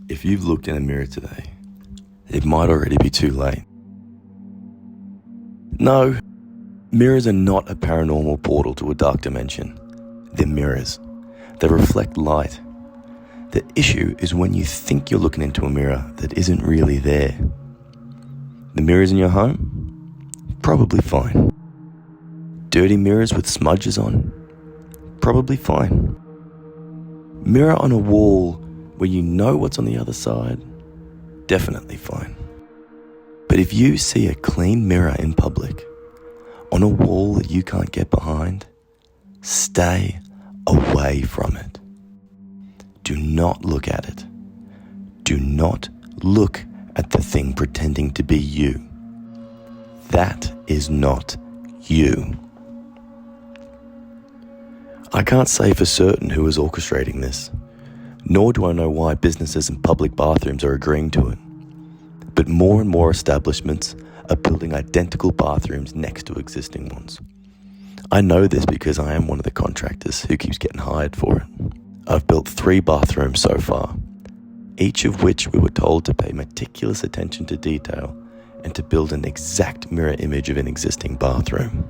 If you've looked in a mirror today, it might already be too late. No, mirrors are not a paranormal portal to a dark dimension. They're mirrors. They reflect light. The issue is when you think you're looking into a mirror that isn't really there. The mirrors in your home? Probably fine. Dirty mirrors with smudges on? Probably fine. Mirror on a wall where you know what's on the other side? Definitely fine. But if you see a clean mirror in public, on a wall that you can't get behind, stay away from it. Do not look at it. Do not look at the thing pretending to be you. That is not you. I can't say for certain who is orchestrating this, nor do I know why businesses and public bathrooms are agreeing to it. But more and more establishments are building identical bathrooms next to existing ones. I know this because I am one of the contractors who keeps getting hired for it. I've built 3 bathrooms so far, each of which we were told to pay meticulous attention to detail and to build an exact mirror image of an existing bathroom.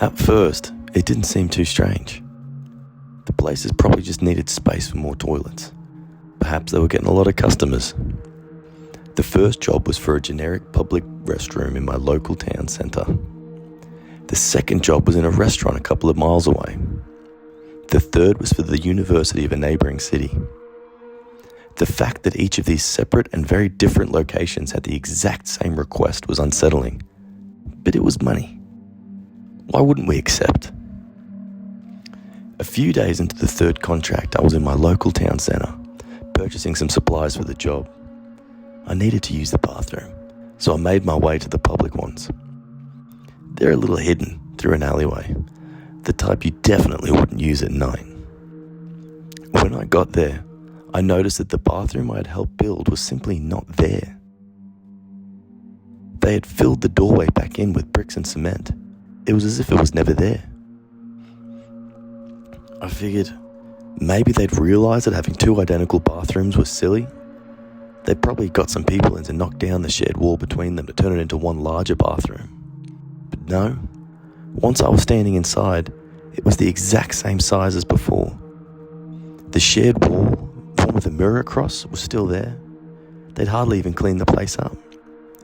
At first, it didn't seem too strange. The places probably just needed space for more toilets. Perhaps they were getting a lot of customers. The first job was for a generic public restroom in my local town centre. The second job was in a restaurant a couple of miles away. The third was for the university of a neighbouring city. The fact that each of these separate and very different locations had the exact same request was unsettling, but it was money. Why wouldn't we accept? A few days into the third contract, I was in my local town centre, purchasing some supplies for the job. I needed to use the bathroom, so I made my way to the public ones. They're a little hidden through an alleyway, the type you definitely wouldn't use at night. When I got there, I noticed that the bathroom I had helped build was simply not there. They had filled the doorway back in with bricks and cement. It was as if it was never there. I figured maybe they'd realised that having 2 identical bathrooms was silly. They'd probably got some people in to knock down the shared wall between them to turn it into one larger bathroom. But no, once I was standing inside, it was the exact same size as before. The shared wall, the one with the mirror across, was still there. They'd hardly even cleaned the place up.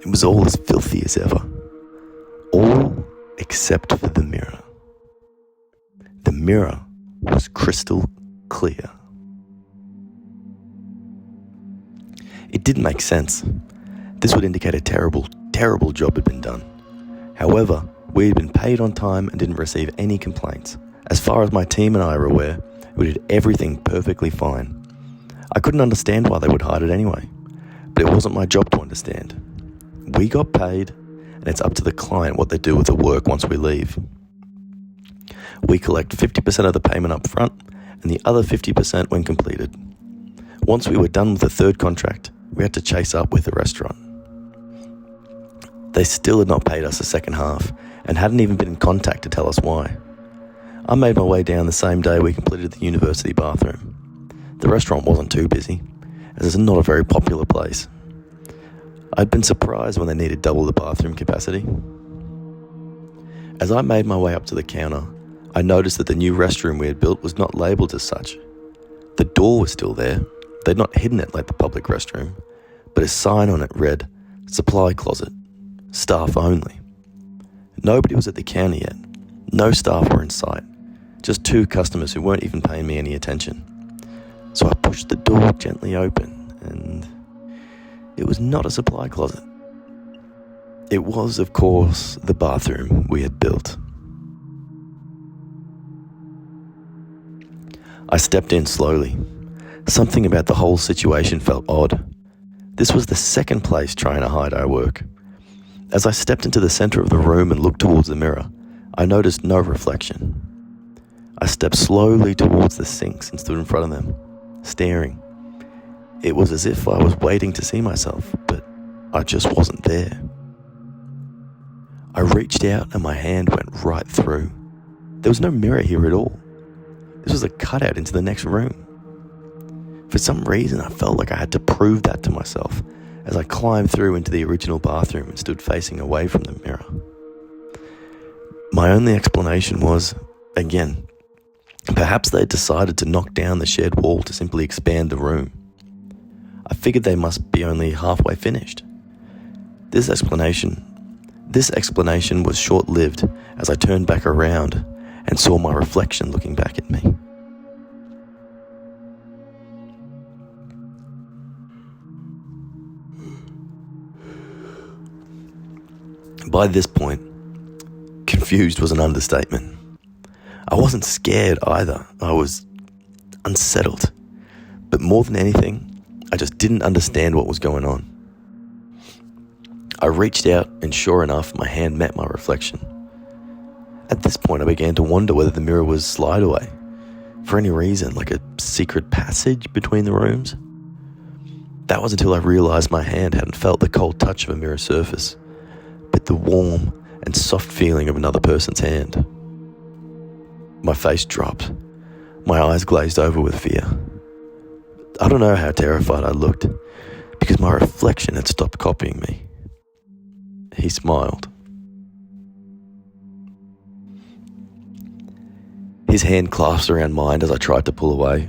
It was all as filthy as ever. All except for the mirror. The mirror was crystal clear. It didn't make sense. This would indicate a terrible, terrible job had been done. However, we had been paid on time and didn't receive any complaints. As far as my team and I were aware, we did everything perfectly fine. I couldn't understand why they would hide it anyway, but it wasn't my job to understand. We got paid, and it's up to the client what they do with the work once we leave. We collect 50% of the payment up front and the other 50% when completed. Once we were done with the third contract, we had to chase up with the restaurant. They still had not paid us the second half and hadn't even been in contact to tell us why. I made my way down the same day we completed the university bathroom. The restaurant wasn't too busy, as it's not a very popular place. I'd been surprised when they needed double the bathroom capacity. As I made my way up to the counter, I noticed that the new restroom we had built was not labelled as such. The door was still there. They'd not hidden it like the public restroom, but a sign on it read, "Supply closet, staff only." Nobody was at the counter yet. No staff were in sight. Just 2 customers who weren't even paying me any attention. So I pushed the door gently open, and it was not a supply closet. It was, of course, the bathroom we had built. I stepped in slowly. Something about the whole situation felt odd. This was the second place trying to hide our work. As I stepped into the center of the room and looked towards the mirror, I noticed no reflection. I stepped slowly towards the sinks and stood in front of them, staring. It was as if I was waiting to see myself, but I just wasn't there. I reached out and my hand went right through. There was no mirror here at all. This was a cutout into the next room. For some reason, I felt like I had to prove that to myself as I climbed through into the original bathroom and stood facing away from the mirror. My only explanation was, again, perhaps they decided to knock down the shed wall to simply expand the room. I figured they must be only halfway finished. This explanation was short-lived as I turned back around and saw my reflection looking back at me. By this point, confused was an understatement. I wasn't scared either. I was unsettled. But more than anything, I just didn't understand what was going on. I reached out and sure enough, my hand met my reflection. At this point, I began to wonder whether the mirror was slide away. For any reason, like a secret passage between the rooms. That was until I realized my hand hadn't felt the cold touch of a mirror surface, but the warm and soft feeling of another person's hand. My face dropped. My eyes glazed over with fear. I don't know how terrified I looked, because my reflection had stopped copying me. He smiled. His hand clasped around mine as I tried to pull away.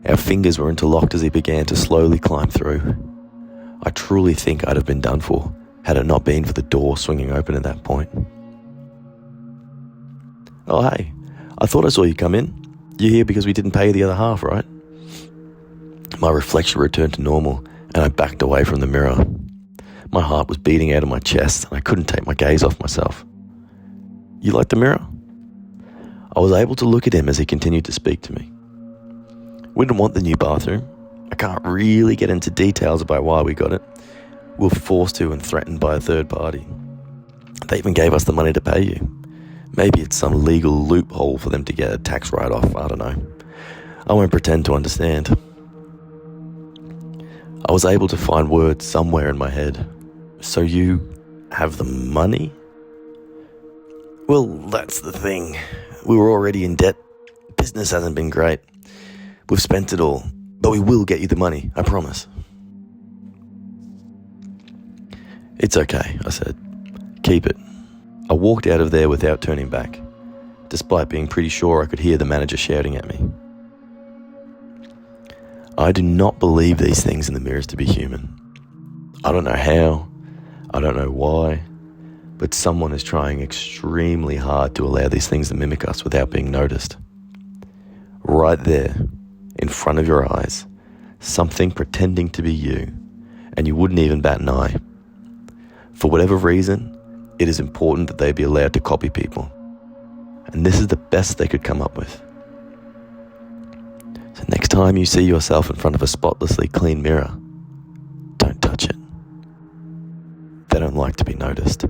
Our fingers were interlocked as he began to slowly climb through. I truly think I'd have been done for had it not been for the door swinging open at that point. "Oh, hey, I thought I saw you come in. You're here because we didn't pay you the other half, right?" My reflection returned to normal and I backed away from the mirror. My heart was beating out of my chest and I couldn't take my gaze off myself. "You like the mirror?" I was able to look at him as he continued to speak to me. "We didn't want the new bathroom. I can't really get into details about why we got it. We were forced to and threatened by a third party. They even gave us the money to pay you. Maybe it's some legal loophole for them to get a tax write-off, I don't know. I won't pretend to understand." I was able to find words somewhere in my head. "So you have the money?" "Well, that's the thing. We were already in debt. Business hasn't been great. We've spent it all, but we will get you the money, I promise." "It's okay," I said. "Keep it." I walked out of there without turning back, despite being pretty sure I could hear the manager shouting at me. I do not believe these things in the mirrors to be human. I don't know how, I don't know why, but someone is trying extremely hard to allow these things to mimic us without being noticed. Right there, in front of your eyes, something pretending to be you, and you wouldn't even bat an eye. For whatever reason, it is important that they be allowed to copy people. And this is the best they could come up with. So next time you see yourself in front of a spotlessly clean mirror, don't touch it. They don't like to be noticed.